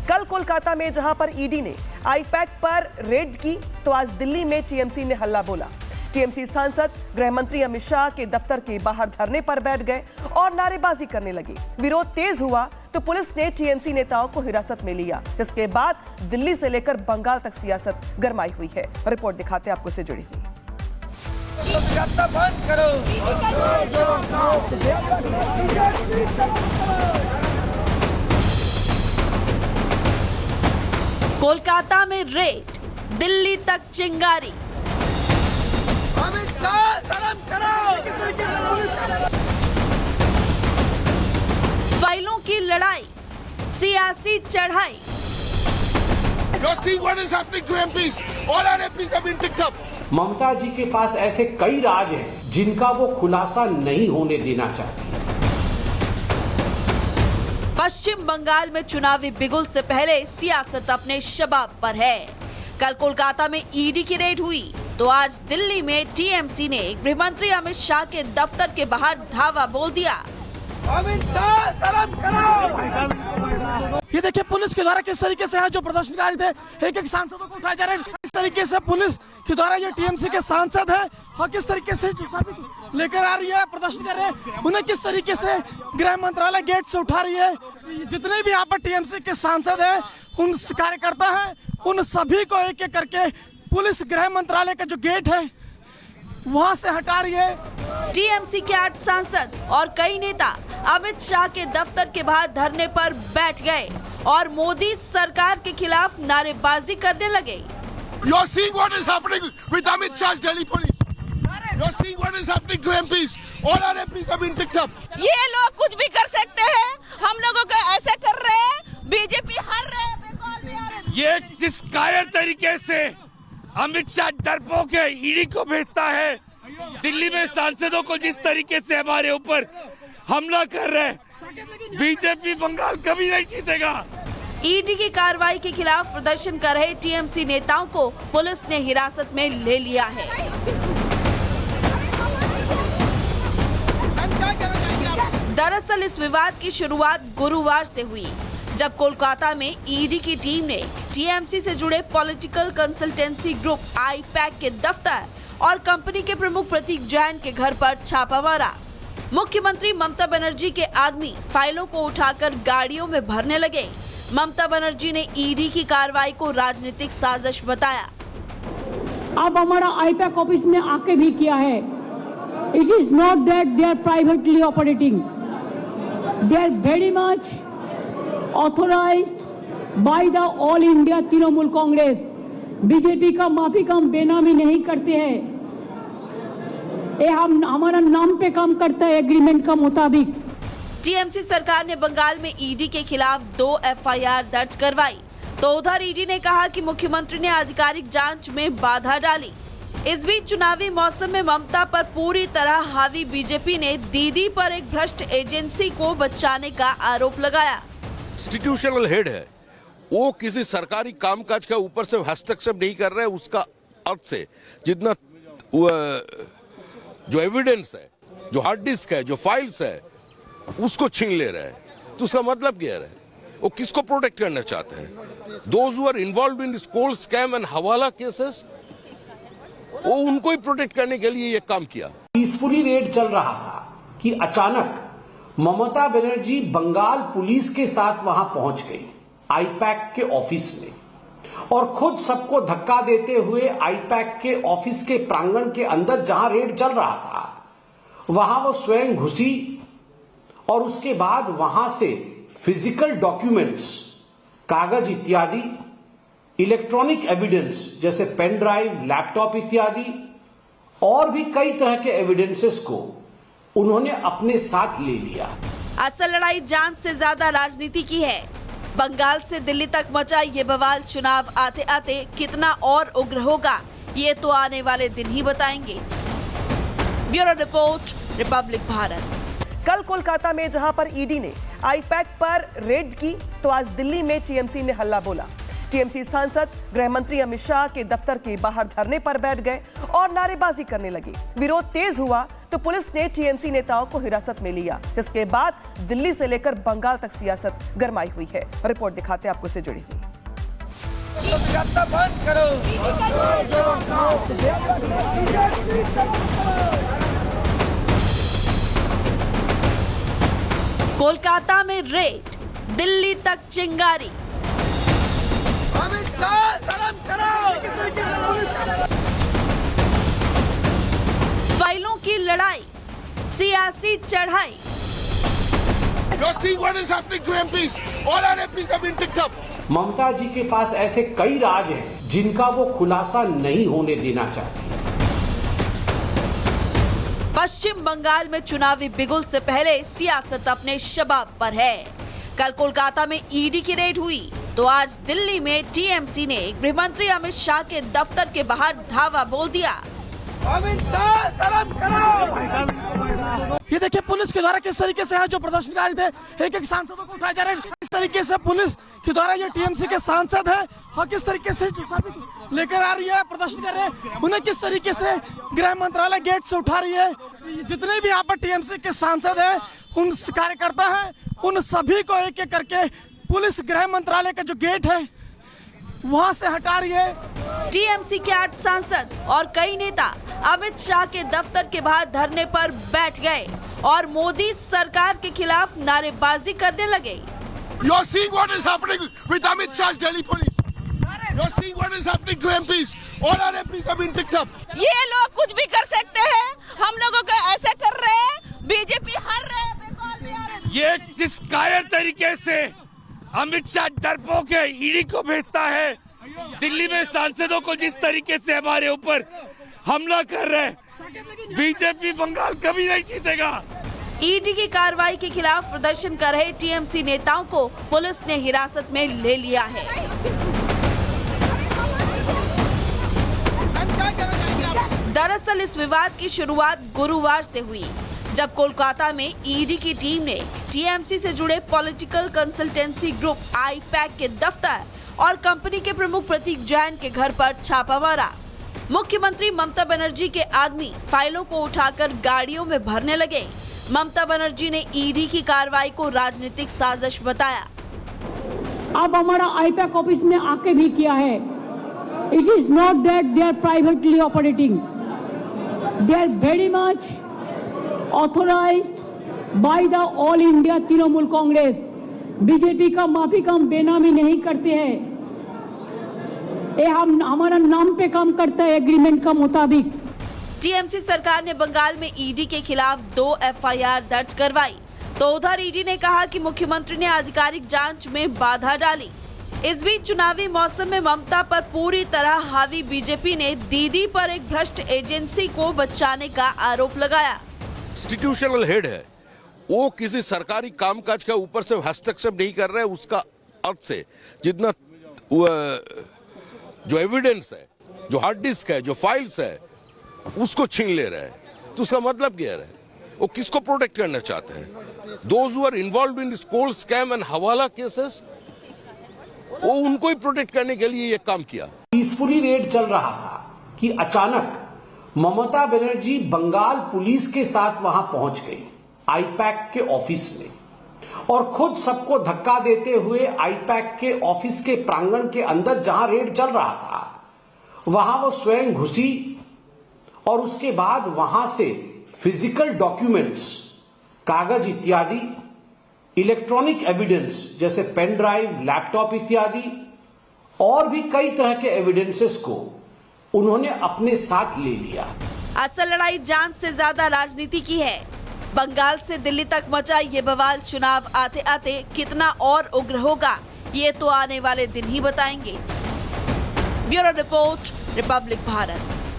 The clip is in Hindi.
कल कोलकाता में जहां पर ईडी ने आईपैक पर रेड की, तो आज दिल्ली में टीएमसी ने हल्ला बोला। टीएमसी सांसद गृह मंत्री अमित शाह के दफ्तर के बाहर धरने पर बैठ गए और नारेबाजी करने लगे। विरोध तेज हुआ तो पुलिस ने टीएमसी नेताओं को हिरासत में लिया, जिसके बाद दिल्ली से लेकर बंगाल तक सियासत गरमाई हुई है। रिपोर्ट दिखाते हैं आपको, इससे जुड़ी हुई। बंद करो। कोलकाता में रेड, दिल्ली तक चिंगारी। अमित शाह शर्म करो। फाइलों की लड़ाई, सियासी चढ़ाई। You're seeing what is happening to MPs. All our MPs have been picked up. ममता जी के पास ऐसे कई राज हैं जिनका वो खुलासा नहीं होने देना चाहती। पश्चिम बंगाल में चुनावी बिगुल से पहले सियासत अपने शबाब पर है। कल कोलकाता में ईडी की रेड हुई, तो आज दिल्ली में टीएमसी ने गृह मंत्री अमित शाह के दफ्तर के बाहर धावा बोल दिया। अमित शाह शर्म करो। ये देखिए पुलिस के द्वारा किस तरीके से है जो प्रदर्शनकारी थे एक एक सांसदों को उठाए जा रहे हैं। किस तरीके से पुलिस के द्वारा ये टीएमसी के सांसद है और किस तरीके से लेकर आ रही है, प्रदर्शन कर रहे हैं, उन्हें किस तरीके से गृह मंत्रालय गेट से उठा रही है। जितने भी यहाँ पर टीएमसी के सांसद हैं, उन कार्यकर्ता हैं, उन सभी को एक एक करके पुलिस गृह मंत्रालय का जो गेट है वहाँ से हटा रही है। टीएमसी के 8 सांसद और कई नेता अमित शाह के दफ्तर के बाहर धरने पर बैठ गए और मोदी सरकार के खिलाफ नारेबाजी करने लगे। You're seeing what is happening with Amit Shah's Delhi police. You're seeing what is happening to MPs. All our MPs have been picked up. ये लोग कुछ भी कर सकते हैं, हम लोगों को ऐसे कर रहे हैं। बीजेपी हार रहे हैं, बंगाल में आ रहे हैं। ये जिस कायर तरीके से अमित शाह डरपोक है ईडी को भेजता है, दिल्ली में सांसदों को जिस तरीके से हमारे ऊपर हमला कर रहे हैं, बीजेपी बंगाल कभी नहीं जीतेगा। ईडी की कार्रवाई के खिलाफ प्रदर्शन कर रहे टीएमसी नेताओं को पुलिस ने हिरासत में ले लिया है। दरअसल इस विवाद की शुरुआत गुरुवार से हुई, जब कोलकाता में ईडी की टीम ने टीएमसी से जुड़े पॉलिटिकल कंसल्टेंसी ग्रुप आईपैक के दफ्तर और कंपनी के प्रमुख प्रतीक जैन के घर पर छापा मारा। मुख्यमंत्री ममता बनर्जी के आदमी फाइलों को उठाकर गाड़ियों में भरने लगे। ममता बनर्जी ने ईडी की कार्रवाई को राजनीतिक साजिश बताया। अब हमारा आईपैक ऑफिस में आके भी किया है। It is not that they are privately operating, they are very much authorised by the All India Trinamool Congress. BJP का माफी काम बेनामी नहीं करते हैं, ये हम हमारा नाम पे काम करता है एग्रीमेंट का मुताबिक। टीएमसी सरकार ने बंगाल में ईडी के खिलाफ 2 एफआईआर दर्ज करवाई, तो उधर ईडी ने कहा कि मुख्यमंत्री ने आधिकारिक जांच में बाधा डाली। इस बीच चुनावी मौसम में ममता पर पूरी तरह हावी बीजेपी ने दीदी पर एक भ्रष्ट एजेंसी को बचाने का आरोप लगाया। इंस्टीट्यूशनल हेड है, वो किसी सरकारी कामकाज के ऊपर से हस्तक्षेप नहीं कर रहे। उसका अर्थ से जितना जो एविडेंस है, जो हार्ड डिस्क है, जो फाइल्स है, उसको छीन ले रहे हैं। तो उसका मतलब क्या है? वो किसको प्रोटेक्ट करना चाहते हैं? Those who are involved in this coal scam and hawala cases, वो उनको ही प्रोटेक्ट करने के लिए ये काम किया। पीसफुली रेड चल रहा था कि अचानक ममता बनर्जी बंगाल पुलिस के साथ वहां पहुंच गई आईपैक के ऑफिस में, और खुद सबको धक्का देते हुए आईपैक के ऑफिस के प्रांगण के अंदर जहां रेड चल रहा था वहां वो स्वयं घुसी और उसके बाद वहां से फिजिकल डॉक्यूमेंट्स, कागज इत्यादि, इलेक्ट्रॉनिक एविडेंस जैसे पेन ड्राइव, लैपटॉप इत्यादि और भी कई तरह के एविडेंसेस को उन्होंने अपने साथ ले लिया। असल लड़ाई जान से ज्यादा राजनीति की है। बंगाल से दिल्ली तक मचा ये बवाल चुनाव आते आते कितना और उग्र होगा, ये तो आने वाले दिन ही बताएंगे। Bureau report, Republic Bharat. कल कोलकाता में जहां पर ईडी ने आईपैक पर रेड की, तो आज दिल्ली में टीएमसी ने हल्ला बोला। टीएमसी सांसद गृह मंत्री अमित शाह के दफ्तर के बाहर धरने पर बैठ गए और नारेबाजी करने लगे। विरोध तेज हुआ तो पुलिस ने टीएमसी नेताओं को हिरासत में लिया, जिसके बाद दिल्ली से लेकर बंगाल तक सियासत गरमाई हुई है। रिपोर्ट दिखाते हैं आपको इससे जुड़ी हुई। बंद करो। कोलकाता में रेड, दिल्ली तक चिंगारी। अमित शाह शर्म करो। फाइलों की लड़ाई, सियासी चढ़ाई। You're seeing what is happening to MPs. All our MPs have been picked up. ममता जी के पास ऐसे कई राज हैं जिनका वो खुलासा नहीं होने देना चाहती। पश्चिम बंगाल में चुनावी बिगुल से पहले सियासत अपने शबाब पर है। कल कोलकाता में ईडी की रेड हुई तो आज दिल्ली में टीएमसी ने गृह मंत्री अमित शाह के दफ्तर के बाहर धावा बोल दिया। अमित शाह शर्म करो। ये देखिए पुलिस के द्वारा किस तरीके से है जो प्रदर्शनकारी थे एक एक सांसदों को उठाए जा रहे हैं। किस तरीके से पुलिस के द्वारा ये टीएमसी के सांसद है और किस तरीके से जो शासन लेकर आ रही है, प्रदर्शन कर रहे हैं, उन्हें किस तरीके से गृह मंत्रालय गेट से उठा रही है। जितने भी यहाँ पर टीएमसी के सांसद हैं, उन कार्यकर्ता हैं, उन सभी को एक एक करके पुलिस गृह मंत्रालय का जो गेट है वहाँ से हटा रही है। टीएमसी के 8 सांसद और कई नेता अमित शाह के दफ्तर के बाहर धरने पर बैठ गए और मोदी सरकार के खिलाफ नारेबाजी करने लगे। You're seeing what is happening with Amit Shah's Delhi police. You're seeing what is happening to MPs. All our MPs have been picked up. ये लोग कुछ भी कर सकते हैं, हम लोगों को ऐसे कर रहे हैं। बीजेपी हार रहे हैं, बंगाल में आ रहे हैं। ये जिस कायर तरीके से अमित शाह डरपोक है, ईडी को भेजता है, दिल्ली में सांसदों को जिस तरीके से हमारे ऊपर हमला कर रहे हैं, बीजेपी बंगाल कभी नहीं जीतेगा। ईडी की कार्रवाई के खिलाफ प्रदर्शन कर रहे टीएमसी नेताओं को पुलिस ने हिरासत में ले लिया है। दरअसल इस विवाद की शुरुआत गुरुवार से हुई, जब कोलकाता में ईडी की टीम ने टीएमसी से जुड़े पॉलिटिकल कंसल्टेंसी ग्रुप आईपैक के दफ्तर और कंपनी के प्रमुख प्रतीक जैन के घर पर छापा मारा। मुख्यमंत्री ममता बनर्जी के आदमी फाइलों को उठाकर गाड़ियों में भरने लगे। ममता बनर्जी ने ईडी की कार्रवाई को राजनीतिक साजिश बताया। अब हमारा आईपैक ऑफिस में आके भी किया है। It is not that they are privately operating, they are very much authorised by the All India Trinamool Congress. BJP का माफी का हम बेनामी नहीं करते हैं, ये हम हमारा नाम पे काम करता है एग्रीमेंट का मुताबिक। टीएमसी सरकार ने बंगाल में ईडी के खिलाफ 2 एफआईआर दर्ज करवाई, तो उधर ईडी ने कहा कि मुख्यमंत्री ने आधिकारिक जांच में बाधा डाली। इस बीच चुनावी मौसम में ममता पर पूरी तरह हावी बीजेपी ने दीदी पर एक भ्रष्ट एजेंसी को बचाने का आरोप लगाया। इंस्टीट्यूशनल हेड है, वो किसी सरकारी कामकाज का ऊपर से हस्तक्षेप नहीं कर रहे हैं। उसका अर्थ से जितना जो एविडेंस है, जो हार्ड डिस्क है, जो फाइल्स है, उसको छीन ले रहे हैं। तो उसका मतलब क्या है? वो किसको प्रोटेक्ट करना चाहते हैं? Those who are involved in this coal scam and हवाला केसेस, वो उनको ही प्रोटेक्ट करने के लिए ये काम किया। पीसफुली रेड चल रहा था कि अचानक ममता बनर्जी बंगाल पुलिस के साथ वहां पहुंच गई आईपैक के ऑफिस में, और खुद सबको धक्का देते हुए आईपैक के ऑफिस के प्रांगण के अंदर जहां रेड चल रहा था वहां वो स्वयं घुसी और उसके बाद वहां से फिजिकल डॉक्यूमेंट्स, कागज इत्यादि, इलेक्ट्रॉनिक एविडेंस जैसे पेन ड्राइव, लैपटॉप इत्यादि और भी कई तरह के एविडेंसेस को उन्होंने अपने साथ ले लिया। असल लड़ाई जान से ज्यादा राजनीति की है। बंगाल से दिल्ली तक मचा ये बवाल चुनाव आते आते कितना और उग्र होगा, ये तो आने वाले दिन ही बताएंगे। Bureau report, Republic Bharat.